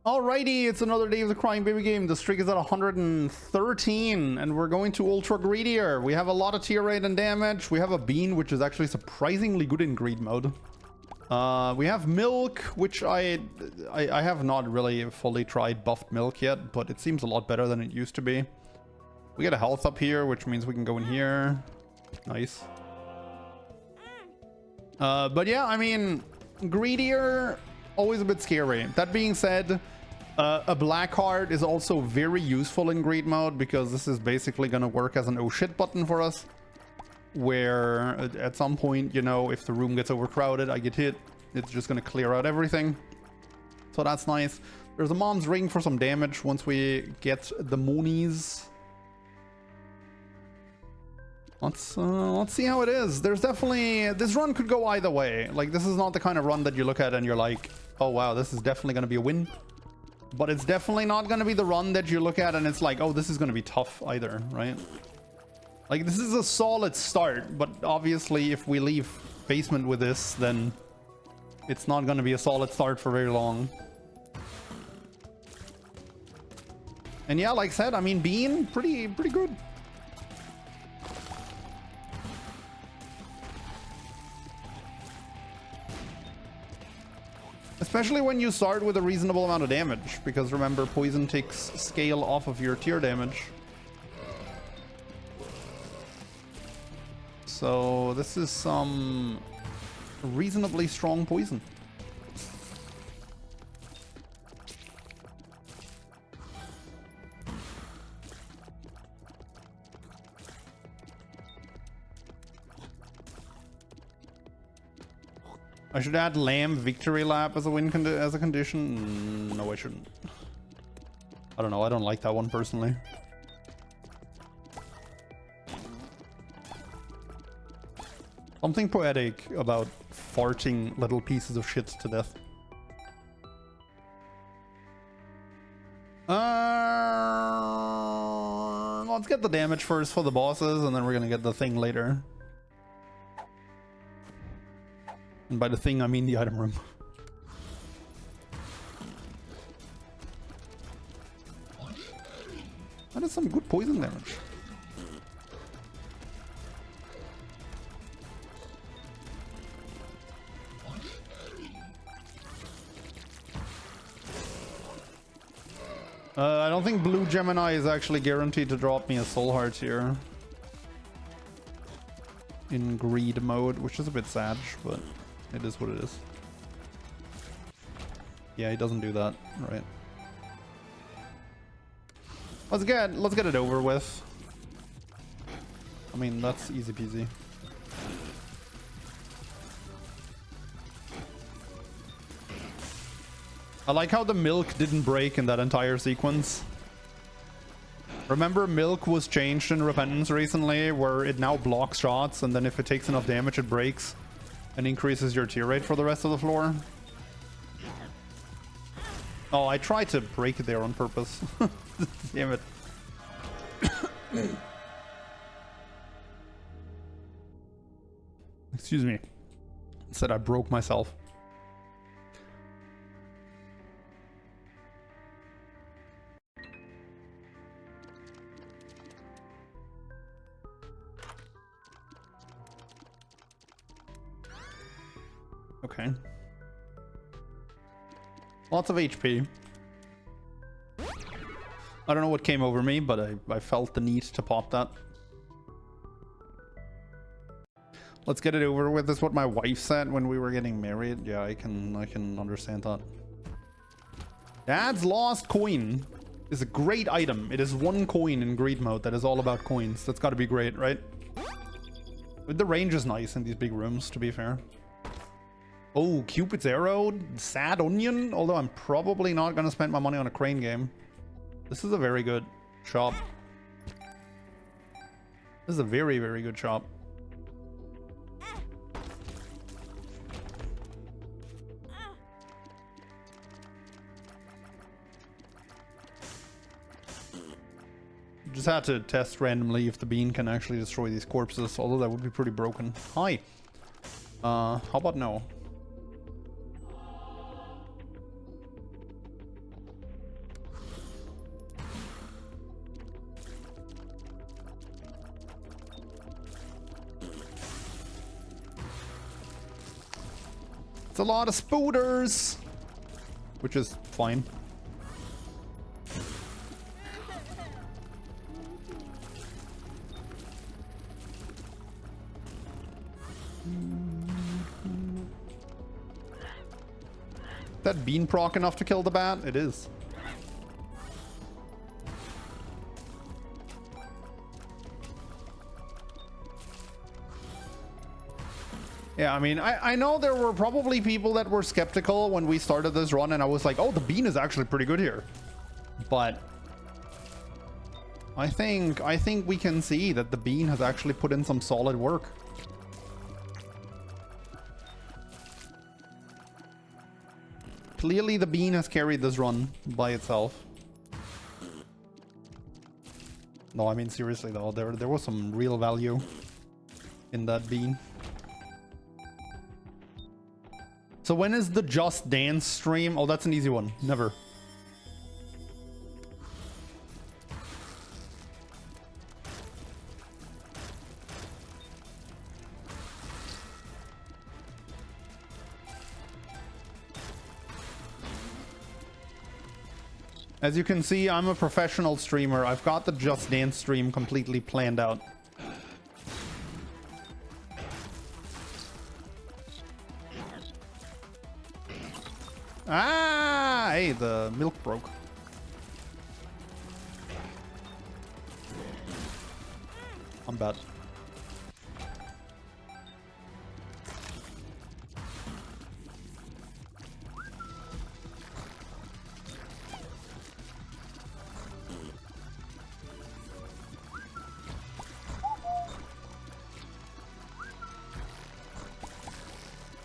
Alrighty, it's another day of the crying baby game. The streak is at 113, and we're going to ultra greedier. We have a lot of tier rate and damage. We have a bean, which is actually surprisingly good in greed mode. We have milk, which I have not really fully tried buffed milk yet, but it seems a lot better than it used to be. We get a health up here, which means we can go in here. Nice. But yeah, I mean, greedier, always a bit scary. That being said, a black heart is also very useful in greed mode, because this is basically going to work as an oh shit button for us, where at some point, you know, if the room gets overcrowded, I get hit, it's just going to clear out everything. So that's nice. There's a mom's ring for some damage once we get the monies. Let's see how it is. There's definitely, this run could go either way. Like, this is not the kind of run that you look at and you're like, oh wow, this is definitely going to be a win. But it's definitely not going to be the run that you look at and it's like, oh, this is going to be tough either, right? Like, this is a solid start, but obviously if we leave basement with this, then it's not going to be a solid start for very long. And yeah, like I said, I mean, bean, pretty good. Especially when you start with a reasonable amount of damage, because remember, poison takes scale off of your tier damage. So this is some reasonably strong poison. I should add lamb victory lap as a win as a condition. No, I shouldn't. I don't know. I don't like that one personally. Something poetic about farting little pieces of shit to death. Let's get the damage first for the bosses, and then we're gonna get the thing later. And by the thing, I mean the item room. That is some good poison damage. I don't think Blue Gemini is actually guaranteed to drop me a soul heart here. In greed mode, which is a bit sad, but it is what it is. Yeah, he doesn't do that, right? Let's get it over with. I mean, that's easy peasy. I like how the milk didn't break in that entire sequence. Remember, milk was changed in Repentance recently, where it now blocks shots, and then if it takes enough damage, it breaks and increases your tier rate for the rest of the floor. Oh, I tried to break it there on purpose. Damn it. Excuse me. Said I broke myself. Okay. Lots of HP. I don't know what came over me, but I felt the need to pop that. Let's get it over with. This is what my wife said when we were getting married. Yeah, I can understand that. Dad's Lost Coin is a great item. It is one coin in greed mode that is all about coins. That's got to be great, right? The range is nice in these big rooms, to be fair. Oh, Cupid's Arrow, Sad Onion, although I'm probably not going to spend my money on a crane game. This is a very good shop. This is a very, very good shop. Just had to test randomly if the bean can actually destroy these corpses, although that would be pretty broken. Hi. How about no? It's a lot of spooters, which is fine. That bean proc enough to kill the bat? It is. Yeah, I mean, I know there were probably people that were skeptical when we started this run, and I was like, oh, the bean is actually pretty good here. But I think we can see that the bean has actually put in some solid work. Clearly the bean has carried this run by itself. No, I mean seriously though, there was some real value in that bean. So when is the Just Dance stream? Oh, that's an easy one. Never. As you can see, I'm a professional streamer. I've got the Just Dance stream completely planned out. Ah, hey, the milk broke. I'm bad.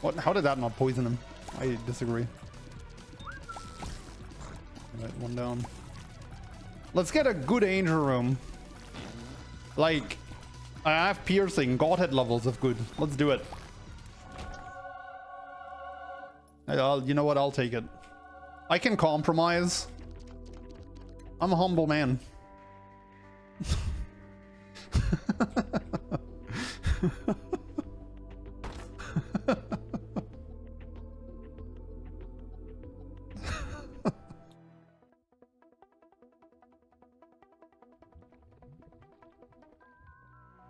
What? How did that not poison him? I disagree. Alright, one down. Let's get a good angel room. Like, I have piercing, godhead levels of good. Let's do it. You know what? I'll take it. I can compromise. I'm a humble man.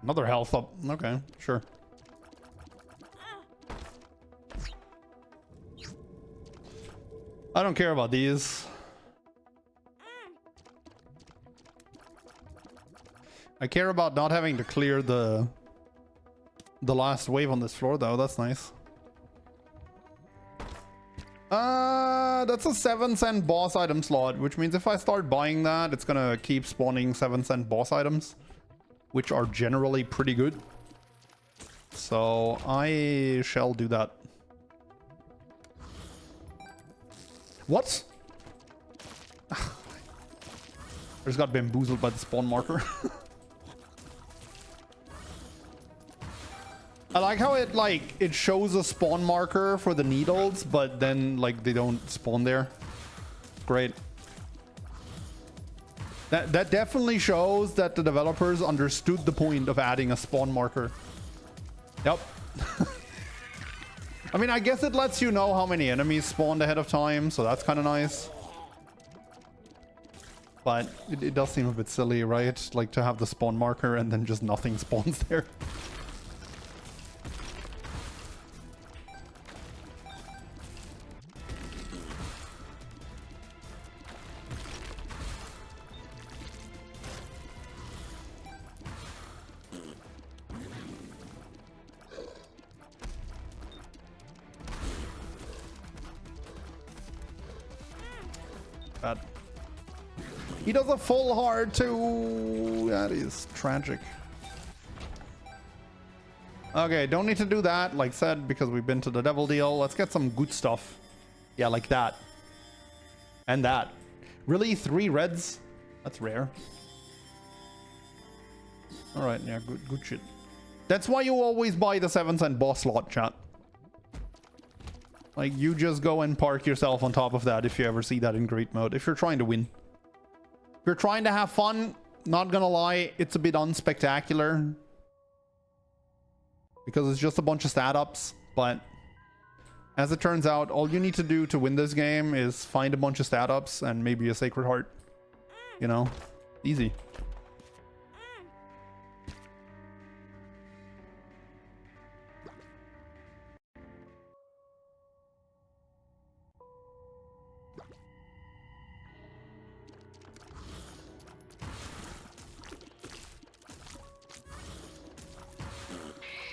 Another health up. Okay, sure. I don't care about these. I care about not having to clear the last wave on this floor though. That's nice. That's a 7-cent boss item slot, which means if I start buying that, it's gonna keep spawning 7-cent boss items, which are generally pretty good. So I shall do that. What? I just got bamboozled by the spawn marker. I like how it shows a spawn marker for the needles, but then like they don't spawn there. Great. That definitely shows that the developers understood the point of adding a spawn marker. Yep. I mean, I guess it lets you know how many enemies spawned ahead of time, so that's kind of nice. But it does seem a bit silly, right? Like to have the spawn marker and then just nothing spawns there. Bad. He does a full hard too. That is tragic. Okay, don't need to do that, like said, because we've been to the devil deal. Let's get some good stuff. Yeah, like that. And that. Really? 3 reds? That's rare. Alright, yeah, good shit. That's why you always buy the 7-cent boss slot, chat. Like, you just go and park yourself on top of that if you ever see that in great mode. If you're trying to win. If you're trying to have fun, not gonna lie, it's a bit unspectacular. Because it's just a bunch of stat ups, but As it turns out, all you need to do to win this game is find a bunch of stat ups and maybe a Sacred Heart. You know? Easy.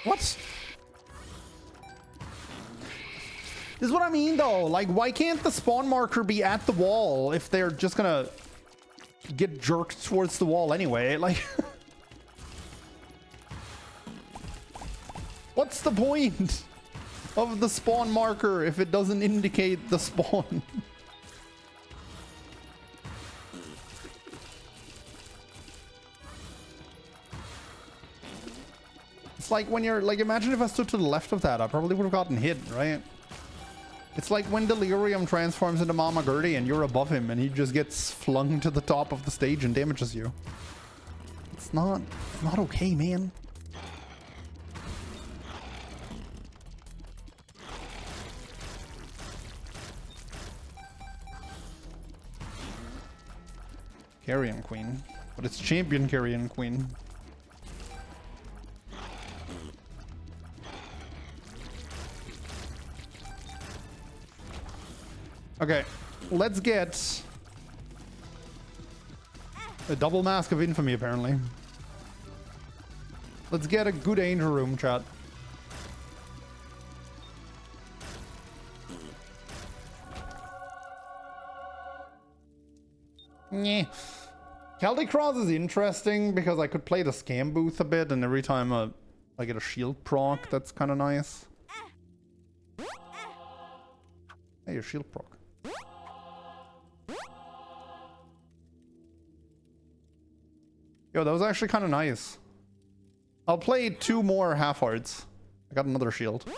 What? This is what I mean, though. Like, why can't the spawn marker be at the wall if they're just gonna get jerked towards the wall anyway? Like, what's the point of the spawn marker if it doesn't indicate the spawn? It's like when you're like, imagine if I stood to the left of that, I probably would have gotten hit, right? It's like when Delirium transforms into Mama Gertie and you're above him and he just gets flung to the top of the stage and damages you. It's not okay, man. Carrion Queen. But it's Champion Carrion Queen. Okay, let's get a double Mask of Infamy, apparently. Let's get a good Angel Room, chat. Nyeh. Celtic Cross is interesting because I could play the Scam Booth a bit, and every time I get a shield proc, that's kind of nice. Hey, your shield proc. Yo, that was actually kind of nice. I'll play 2 more half-hearts. I got another shield.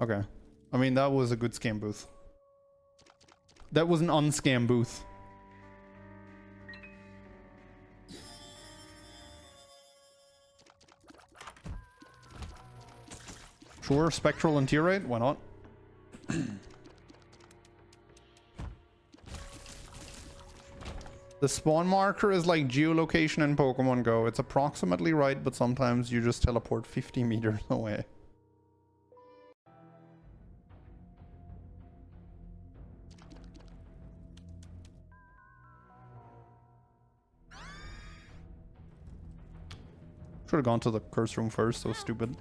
Okay. I mean, that was a good scam booth. That was an unscam booth. Sure, Spectral and Tier Rate? Why not? The spawn marker is like geolocation in Pokemon Go. It's approximately right, but sometimes you just teleport 50 meters away. Should have gone to the curse room first, so stupid.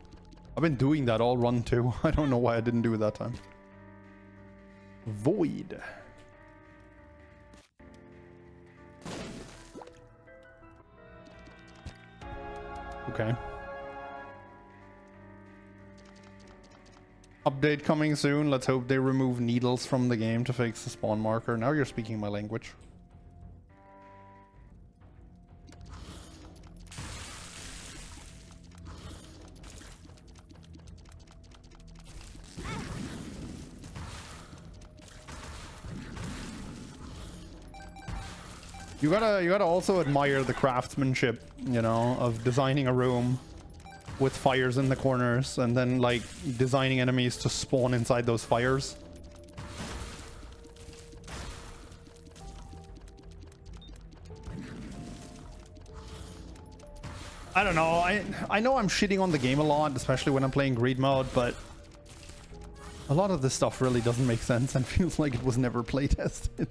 I've been doing that all run too. I don't know why I didn't do it that time. Void. Okay. Update coming soon. Let's hope they remove needles from the game to fix the spawn marker. Now you're speaking my language. You gotta also admire the craftsmanship, you know, of designing a room with fires in the corners and then like designing enemies to spawn inside those fires. I don't know. I know I'm shitting on the game a lot, especially when I'm playing greed mode, but a lot of this stuff really doesn't make sense and feels like it was never play tested.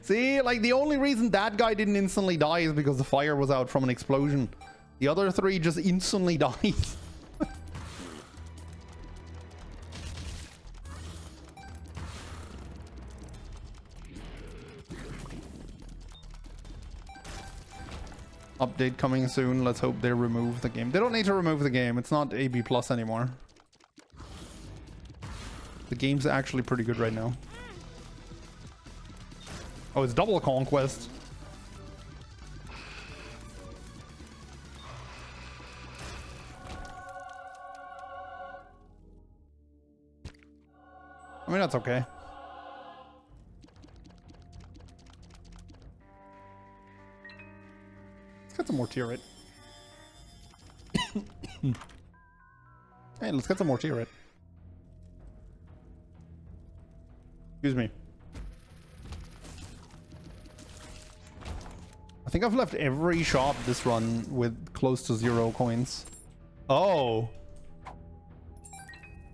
See, like the only reason that guy didn't instantly die is because the fire was out from an explosion. The other 3 just instantly died. Update coming soon. Let's hope they remove the game. They don't need to remove the game. It's not AB plus anymore. The game's actually pretty good right now. Oh, it's double conquest. I mean, that's okay. Let's get some more tier rate. Hey, let's get some more tier, right? Excuse me. I think I've left every shop this run with close to 0 coins. Oh.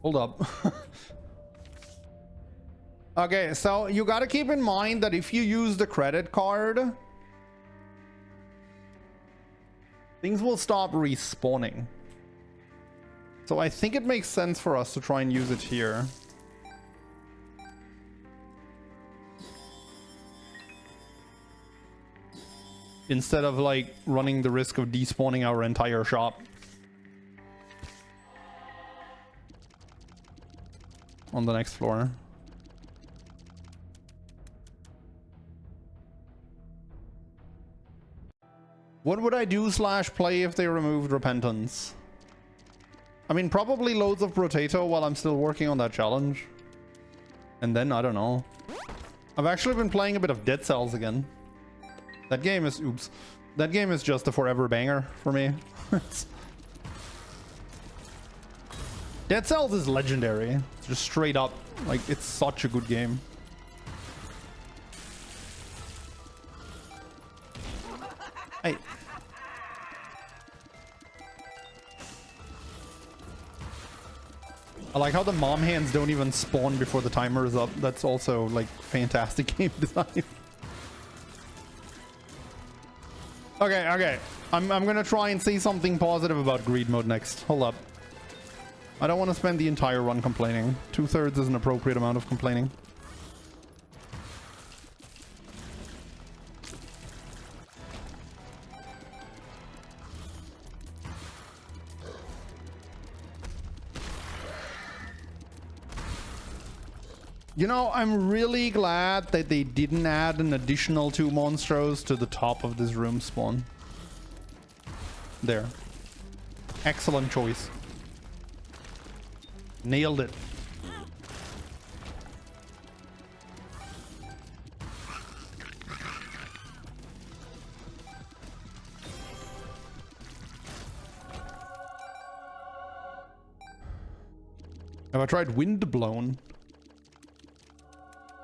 Hold up. Okay, so you gotta keep in mind that if you use the credit card, things will stop respawning. So I think it makes sense for us to try and use it here. Instead of like running the risk of despawning our entire shop. On the next floor. What would I do / play if they removed Repentance? I mean, probably loads of Potato while I'm still working on that challenge. And then, I don't know. I've actually been playing a bit of Dead Cells again. That game is, oops. That game is just a forever banger for me. Dead Cells is legendary. It's just straight up, like, it's such a good game. Hey. I like how the mom hands don't even spawn before the timer is up. That's also, like, fantastic game design. Okay. I'm gonna try and say something positive about greed mode next. Hold up. I don't want to spend the entire run complaining. 2/3 is an appropriate amount of complaining. You know, I'm really glad that they didn't add an additional 2 monstros to the top of this room spawn. There. Excellent choice. Nailed it. Have I tried Windblown?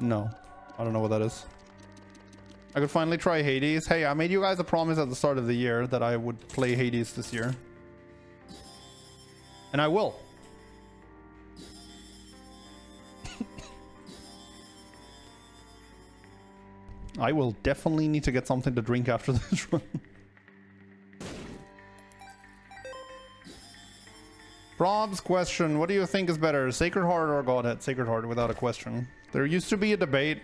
No. I don't know what that is. I could finally try Hades. Hey, I made you guys a promise at the start of the year that I would play Hades this year. And I will. I will definitely need to get something to drink after this run. Prob's question, what do you think is better, Sacred Heart or Godhead? Sacred Heart, without a question. There used to be a debate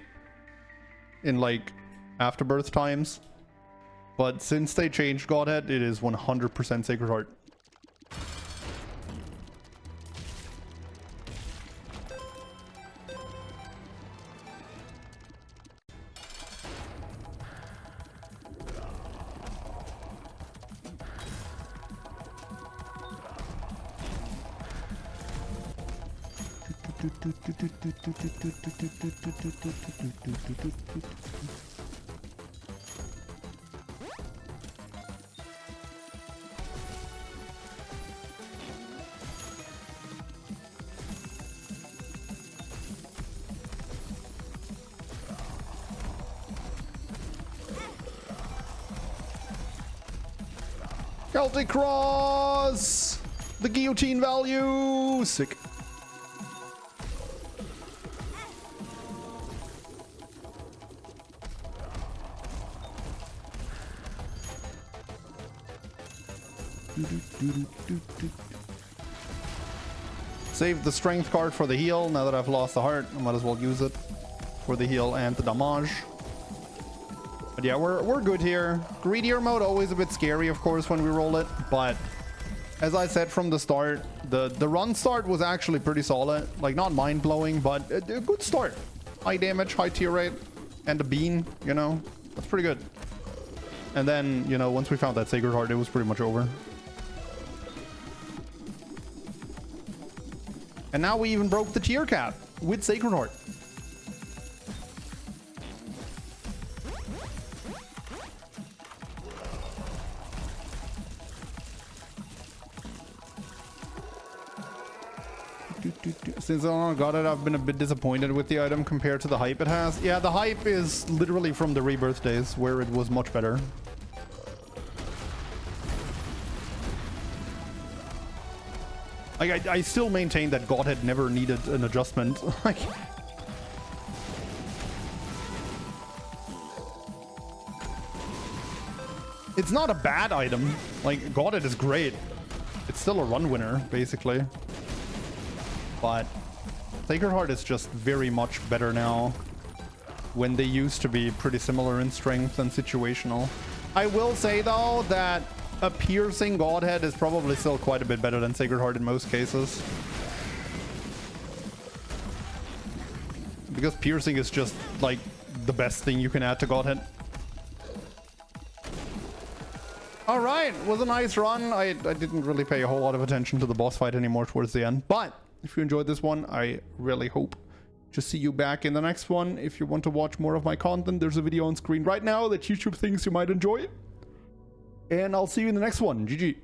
in, like, Afterbirth times, but since they changed Godhead, it is 100% Sacred Heart. Celtic Cross! The guillotine value! Sick. Save the strength card for the heal. Now that I've lost the heart, I might as well use it for the heal and the damage. But yeah, we're good here. Greedier mode, always a bit scary, of course, when we roll it. But as I said from the start, the run start was actually pretty solid. Like, not mind-blowing, but a good start. High damage, high tier rate, and a bean, you know? That's pretty good. And then, you know, once we found that Sacred Heart, it was pretty much over. And now we even broke the tier cap with Sacred Heart. Since I got it, I've been a bit disappointed with the item compared to the hype it has. Yeah, the hype is literally from the rebirth days where it was much better. Like, I still maintain that Godhead never needed an adjustment. Like, it's not a bad item. Like, Godhead is great. It's still a run winner, basically. But Sacred Heart is just very much better now, when they used to be pretty similar in strength and situational. I will say, though, that a piercing Godhead is probably still quite a bit better than Sacred Heart in most cases. Because piercing is just, like, the best thing you can add to Godhead. Alright, was a nice run. I didn't really pay a whole lot of attention to the boss fight anymore towards the end. But if you enjoyed this one, I really hope to see you back in the next one. If you want to watch more of my content, there's a video on screen right now that YouTube thinks you might enjoy. And I'll see you in the next one. GG.